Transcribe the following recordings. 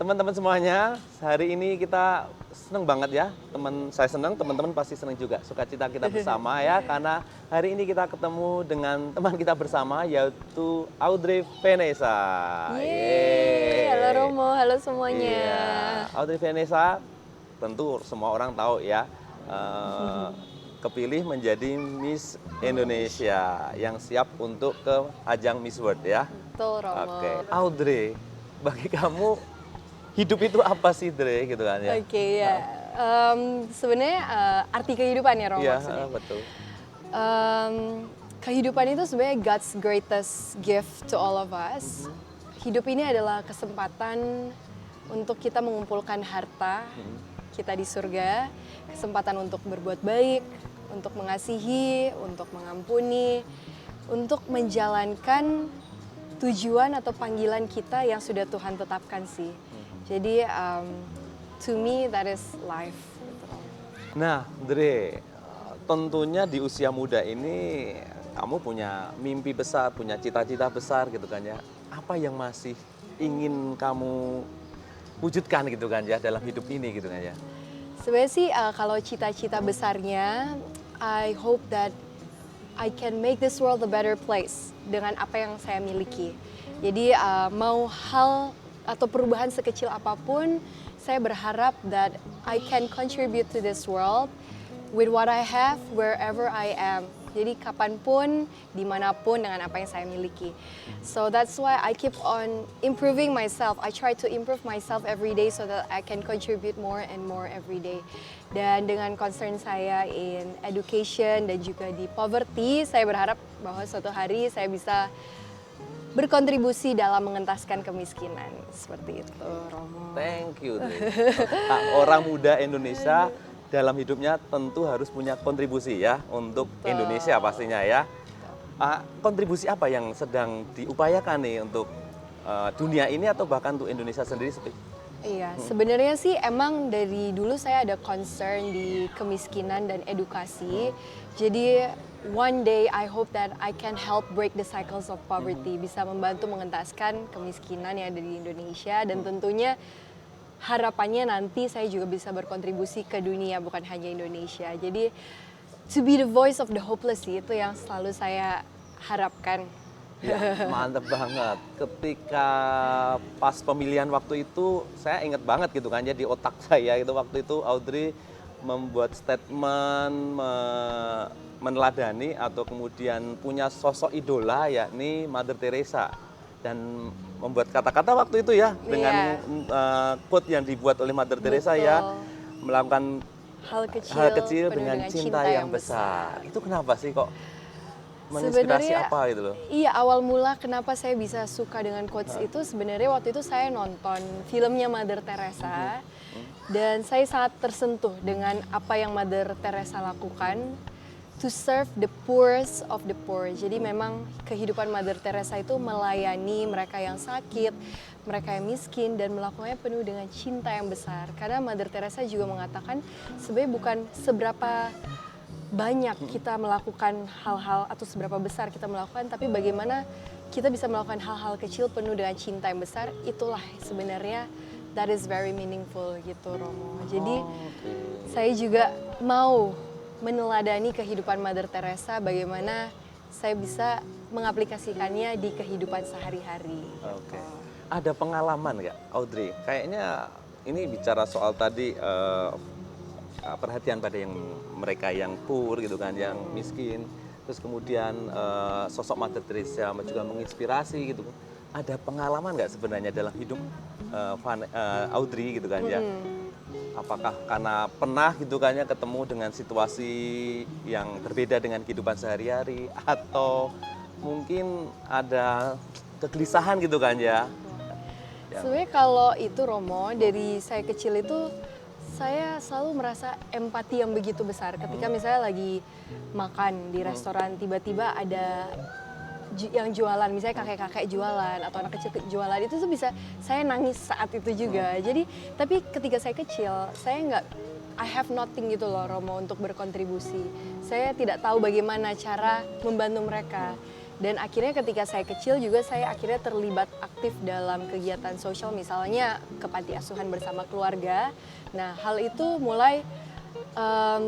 teman-teman semuanya, hari ini kita senang banget ya. Saya senang, teman-teman pasti senang juga. Sukacita kita bersama ya, karena hari ini kita ketemu dengan teman kita bersama, yaitu Audrey Vanessa. Yeay, halo Romo, halo semuanya. Iya, Audrey Vanessa, tentu semua orang tahu ya, kepilih menjadi Miss Indonesia yang siap untuk ke ajang Miss World ya. Betul Romo. Oke, Audrey, bagi kamu hidup itu apa sih, Dre, gitu kan ya? Oke ya, sebenarnya arti kehidupan ya Romo Iya, maksudnya. betul. Kehidupan itu sebenarnya God's greatest gift to all of us. Hidup ini adalah kesempatan untuk kita mengumpulkan harta kita di surga, kesempatan untuk berbuat baik, untuk mengasihi, untuk mengampuni, untuk menjalankan tujuan atau panggilan kita yang sudah Tuhan tetapkan sih. Jadi to me that is life. Nah, Dre, tentunya di usia muda ini kamu punya mimpi besar, punya cita-cita besar gitu kan ya. Apa yang masih ingin kamu wujudkan gitu kan ya dalam hidup ini gitu kan ya? Sebenarnya sih kalau cita-cita besarnya, I hope that I can make this world a better place dengan apa yang saya miliki. Jadi mau hal atau perubahan sekecil apapun, saya berharap that I can contribute to this world with what I have wherever I am. Jadi kapanpun, dimanapun dengan apa yang saya miliki. So that's why I keep on improving myself. I try to improve myself every day so that I can contribute more and more every day. Dan dengan concern saya in education dan juga di poverty, saya berharap bahwa suatu hari saya bisa berkontribusi dalam mengentaskan kemiskinan. Seperti itu, Romo. Thank you, Dre. Orang muda Indonesia dalam hidupnya tentu harus punya kontribusi ya untuk Indonesia pastinya ya. Kontribusi apa yang sedang diupayakan nih untuk dunia ini atau bahkan untuk Indonesia sendiri? Iya, sebenarnya sih emang dari dulu saya ada concern di kemiskinan dan edukasi. Jadi one day I hope that I can help break the cycles of poverty, bisa membantu mengentaskan kemiskinan yang ada di Indonesia dan tentunya harapannya nanti saya juga bisa berkontribusi ke dunia bukan hanya Indonesia. Jadi to be the voice of the hopeless sih, itu yang selalu saya harapkan. Ya, mantep banget. Ketika pas pemilihan waktu itu, saya ingat banget gitu kan ya di otak saya itu waktu itu Audrey membuat statement meneladani atau kemudian punya sosok idola yakni Mother Teresa dan membuat kata-kata waktu itu ya dengan quote yang dibuat oleh Mother Teresa ya, melakukan hal kecil dengan cinta yang besar. Itu kenapa sih kok? Menginspirasi apa gitu loh? Iya, awal mula kenapa saya bisa suka dengan quotes itu sebenarnya waktu itu saya nonton filmnya Mother Teresa dan saya sangat tersentuh dengan apa yang Mother Teresa lakukan to serve the poorest of the poor. Jadi memang kehidupan Mother Teresa itu melayani mereka yang sakit, mereka yang miskin dan melakukannya penuh dengan cinta yang besar. Karena Mother Teresa juga mengatakan sebenarnya bukan seberapa banyak kita melakukan hal-hal atau seberapa besar kita melakukan, tapi bagaimana kita bisa melakukan hal-hal kecil penuh dengan cinta yang besar, itulah sebenarnya that is very meaningful gitu Romo. Jadi saya juga mau meneladani kehidupan Mother Teresa, bagaimana saya bisa mengaplikasikannya di kehidupan sehari-hari. Oke. Ada pengalaman nggak, Audrey? Kayaknya ini bicara soal tadi perhatian pada yang mereka yang poor gitu kan, yang miskin. Terus kemudian sosok Mother Teresa juga menginspirasi gitu. Ada pengalaman nggak sebenarnya dalam hidup Audrey gitu kan ya? Apakah karena pernah gitu kan ya ketemu dengan situasi yang berbeda dengan kehidupan sehari-hari atau mungkin ada kegelisahan gitu kan ya? Sebenarnya kalau itu Romo, dari saya kecil itu saya selalu merasa empati yang begitu besar ketika misalnya lagi makan di restoran, tiba-tiba ada yang jualan, misalnya kakek-kakek jualan atau anak kecil jualan, itu tuh bisa saya nangis saat itu juga. Jadi tapi ketika saya kecil, saya nggak, I have nothing gitu loh Romo untuk berkontribusi. Saya tidak tahu bagaimana cara membantu mereka. Dan akhirnya ketika saya kecil juga saya akhirnya terlibat aktif dalam kegiatan sosial, misalnya ke panti asuhan bersama keluarga. Nah, hal itu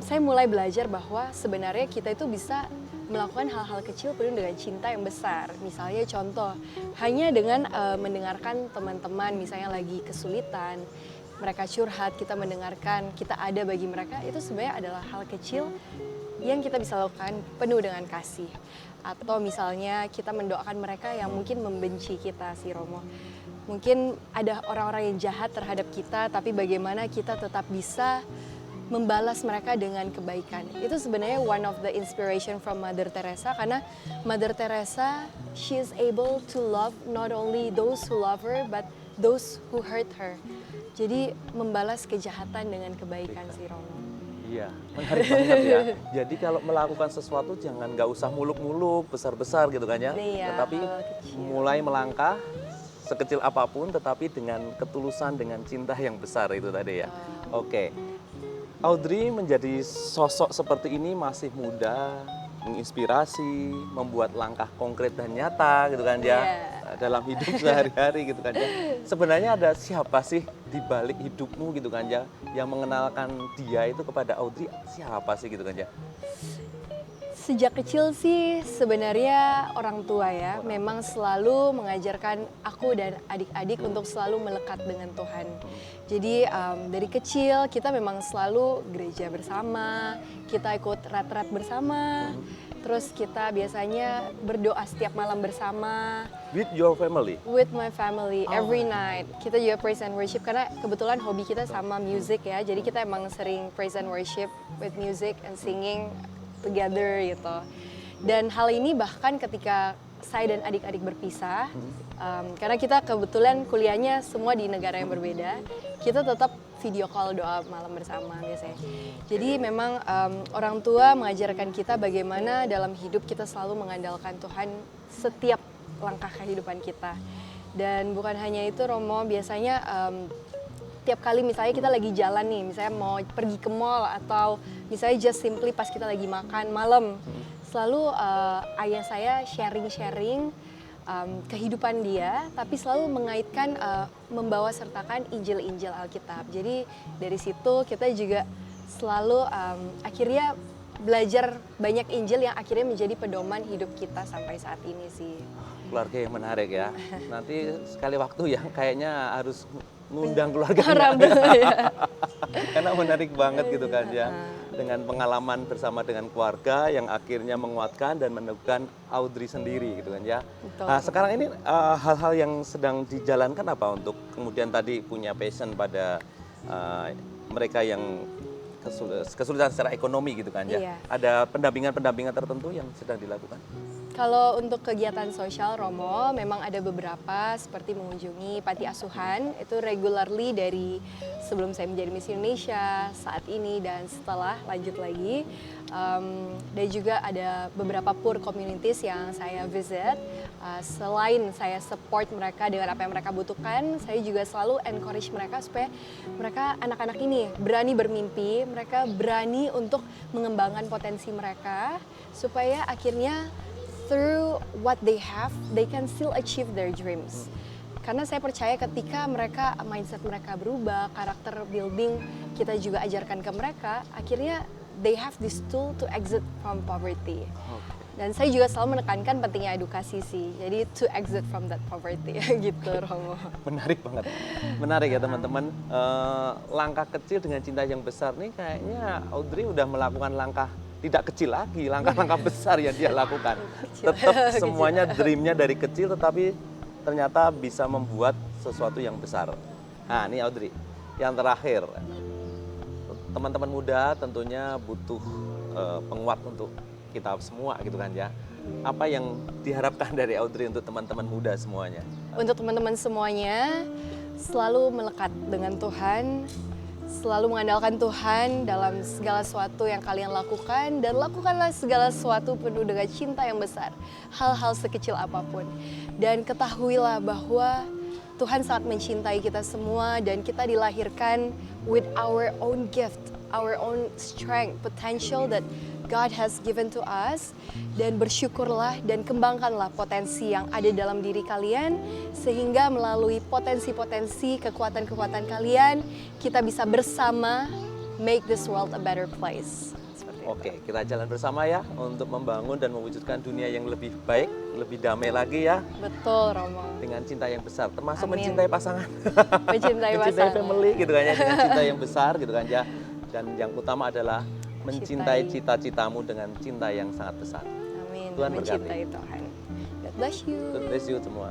saya mulai belajar bahwa sebenarnya kita itu bisa melakukan hal-hal kecil penuh dengan cinta yang besar. Misalnya contoh, hanya dengan mendengarkan teman-teman misalnya lagi kesulitan, mereka curhat, kita mendengarkan, kita ada bagi mereka, itu sebenarnya adalah hal kecil yang kita bisa lakukan penuh dengan kasih. Atau misalnya kita mendoakan mereka yang mungkin membenci kita, si Romo. Mungkin ada orang-orang yang jahat terhadap kita, tapi bagaimana kita tetap bisa membalas mereka dengan kebaikan. Itu sebenarnya one of the inspiration from Mother Teresa, karena Mother Teresa, she is able to love not only those who love her, but those who hurt her. Jadi membalas kejahatan dengan kebaikan, si Romo. Iya, menarik banget ya. Jadi kalau melakukan sesuatu jangan nggak usah muluk-muluk, besar-besar gitu kan ya. Iya, Tetapi hal kecil. mulai melangkah sekecil apapun, tetapi dengan ketulusan, dengan cinta yang besar itu tadi ya. Oke, Audrey menjadi sosok seperti ini masih muda, menginspirasi, membuat langkah konkret dan nyata gitu kan ya. Dalam hidup sehari-hari gitu kan ya. Sebenarnya ada siapa sih di balik hidupmu gitu kan ya, yang mengenalkan dia itu kepada Audrey, siapa sih gitu kan ya? Sejak kecil sih sebenarnya orang tua ya, memang selalu mengajarkan aku dan adik-adik untuk selalu melekat dengan Tuhan. Jadi dari kecil kita memang selalu gereja bersama, kita ikut rat-rat bersama, terus kita biasanya berdoa setiap malam bersama. With your family? With my family, every night. Kita juga praise and worship, karena kebetulan hobi kita sama music ya, jadi kita emang sering praise and worship with music and singing together gitu. Dan hal ini bahkan ketika saya dan adik-adik berpisah, karena kita kebetulan kuliahnya semua di negara yang berbeda, kita tetap video call doa malam bersama biasanya. Jadi memang orang tua mengajarkan kita bagaimana dalam hidup kita selalu mengandalkan Tuhan setiap langkah kehidupan kita. Dan bukan hanya itu Romo, biasanya tiap kali misalnya kita lagi jalan nih, misalnya mau pergi ke mall atau misalnya just simply pas kita lagi makan malam, selalu ayah saya sharing-sharing kehidupan dia, tapi selalu mengaitkan membawa sertakan Injil-Injil Alkitab. Jadi dari situ kita juga selalu akhirnya belajar banyak Injil yang akhirnya menjadi pedoman hidup kita sampai saat ini sih. Keluarga yang menarik ya. Nanti sekali waktu ya kayaknya harus ngundang keluarga. Ya. Karena menarik banget gitu kan ya. Dengan pengalaman bersama dengan keluarga yang akhirnya menguatkan dan meneguhkan Audrey sendiri gitu kan ya. Betul. Nah, sekarang ini hal-hal yang sedang dijalankan apa untuk kemudian tadi punya passion pada mereka yang kesulitan secara ekonomi gitu kan ya. Iya. Ada pendampingan-pendampingan tertentu yang sedang dilakukan? Kalau untuk kegiatan sosial Romo, memang ada beberapa seperti mengunjungi panti asuhan, itu regularly dari sebelum saya menjadi Miss Indonesia, saat ini dan setelah lanjut lagi. Dan juga ada beberapa poor communities yang saya visit. Selain saya support mereka dengan apa yang mereka butuhkan, saya juga selalu encourage mereka supaya mereka anak-anak ini berani bermimpi, mereka berani untuk mengembangkan potensi mereka, supaya akhirnya through what they have, they can still achieve their dreams. Karena saya percaya ketika mindset mereka berubah, karakter building kita juga ajarkan ke mereka, akhirnya they have this tool to exit from poverty. Dan saya juga selalu menekankan pentingnya edukasi sih, jadi to exit from that poverty gitu Romo. Menarik banget, menarik ya teman-teman. Langkah kecil dengan cinta yang besar nih kayaknya Audrey udah melakukan langkah tidak kecil lagi, langkah-langkah besar yang dia lakukan. Tetap semuanya dreamnya dari kecil, tetapi ternyata bisa membuat sesuatu yang besar. Nah ini Audrey, yang terakhir, teman-teman muda tentunya butuh penguat untuk kita semua gitu kan ya. Apa yang diharapkan dari Audrey untuk teman-teman muda semuanya? Untuk teman-teman semuanya, selalu melekat dengan Tuhan, selalu mengandalkan Tuhan dalam segala sesuatu yang kalian lakukan, dan lakukanlah segala sesuatu penuh dengan cinta yang besar, hal-hal sekecil apapun. Dan ketahuilah bahwa Tuhan sangat mencintai kita semua, dan kita dilahirkan with our own gift, our own strength, potential that God has given to us, dan bersyukurlah dan kembangkanlah potensi yang ada dalam diri kalian, sehingga melalui potensi-potensi kekuatan-kekuatan kalian, kita bisa bersama make this world a better place. Seperti itu. Oke, kita jalan bersama ya untuk membangun dan mewujudkan dunia yang lebih baik, lebih damai lagi ya, Betul, Romo. dengan cinta yang besar, termasuk Amin. mencintai pasangan, Mencintai mencintai pasangan. family gitu kan ya, dengan cinta yang besar gitu kan ya. Dan yang utama adalah mencintai Cintai. cita-citamu dengan cinta yang sangat besar. Amin. Tuhan Mencintai berkati. Tuhan. God bless you. God bless you semua.